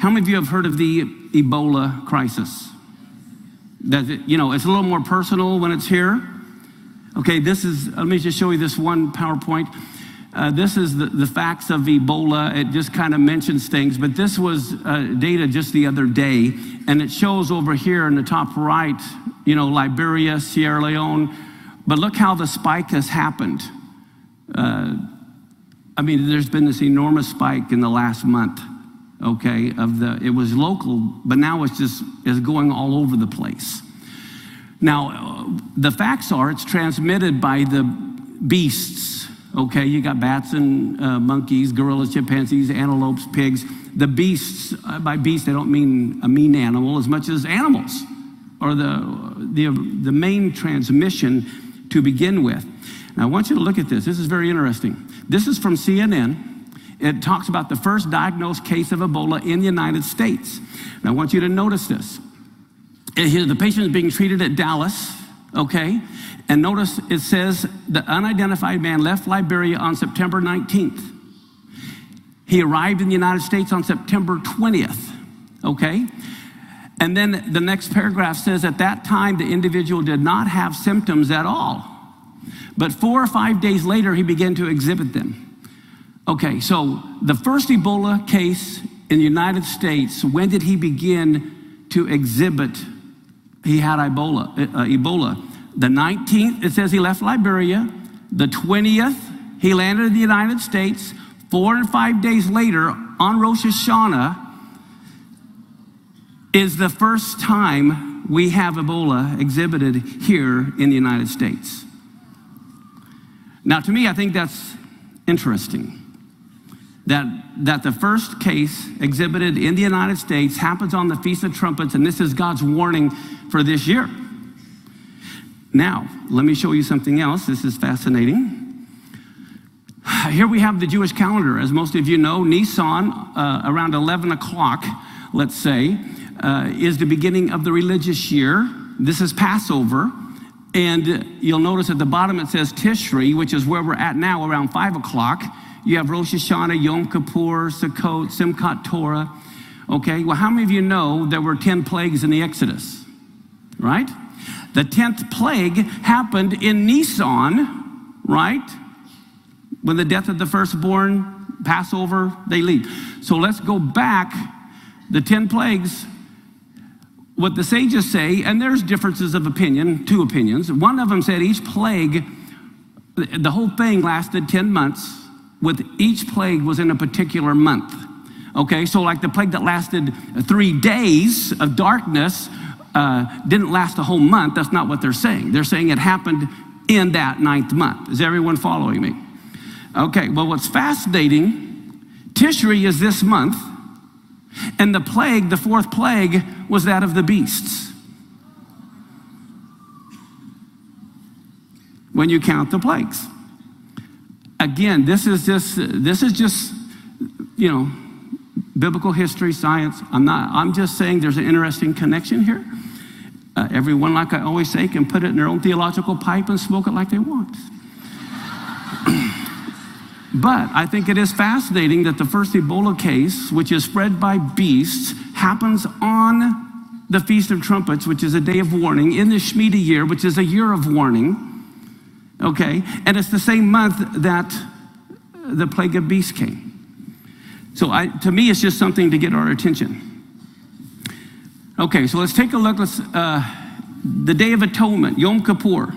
How many of you have heard of the Ebola crisis? It's a little more personal when it's here. Okay, let me just show you this one PowerPoint. This is the facts of Ebola. It just kind of mentions things, but this was data just the other day, and it shows over here in the top right, Liberia, Sierra Leone, but look how the spike has happened. There's been this enormous spike in the last month, okay, it was local, but now it's going all over the place. Now, the facts are it's transmitted by the beasts, okay? You got bats and monkeys, gorillas, chimpanzees, antelopes, pigs. The beasts, by beast, I don't mean a mean animal as much as animals, or the main transmission to begin with. Now, I want you to look at this. This is very interesting. This is from CNN. It talks about the first diagnosed case of Ebola in the United States. Now, I want you to notice this. The patient is being treated at Dallas, okay? And notice it says the unidentified man left Liberia on September 19th. He arrived in the United States on September 20th, okay? And then the next paragraph says at that time the individual did not have symptoms at all. But 4 or 5 days later, he began to exhibit them. Okay, so the first Ebola case in the United States, when did he begin to exhibit he had Ebola? The 19th, it says he left Liberia. The 20th, he landed in the United States. 4 and 5 days later, on Rosh Hashanah, is the first time we have Ebola exhibited here in the United States. Now, to me, I think that's interesting. That the first case exhibited in the United States happens on the Feast of Trumpets, and this is God's warning for this year. Now, let me show you something else. This is fascinating. Here we have the Jewish calendar. As most of you know, Nisan, around 11 o'clock, let's say, is the beginning of the religious year. This is Passover. And you'll notice at the bottom it says Tishri, which is where we're at now, around 5 o'clock. You have Rosh Hashanah, Yom Kippur, Sukkot, Simchat Torah. Okay, well, how many of you know there were 10 plagues in the Exodus? Right? The 10th plague happened in Nisan, right? When the death of the firstborn, Passover, they leave. So let's go back. The 10 plagues, what the sages say, and there's differences of opinion, 2 opinions. One of them said each plague, the whole thing lasted 10 months, with each plague was in a particular month. Okay, so like the plague that lasted 3 days of darkness didn't last a whole month. That's not what they're saying. They're saying it happened in that 9th month. Is everyone following me? Okay, well, what's fascinating, Tishri is this month, and the plague, the 4th plague, was that of the beasts. When you count the plagues. Again, this is just, biblical history, science. I'm just saying there's an interesting connection here. Everyone, like I always say, can put it in their own theological pipe and smoke it like they want. But I think it is fascinating that the first Ebola case, which is spread by beasts, happens on the Feast of Trumpets, which is a day of warning, in the Shemitah year, which is a year of warning. Okay, and it's the same month that the plague of beasts came. So to me, it's just something to get our attention. Okay, so let's take a look. The Day of Atonement, Yom Kippur.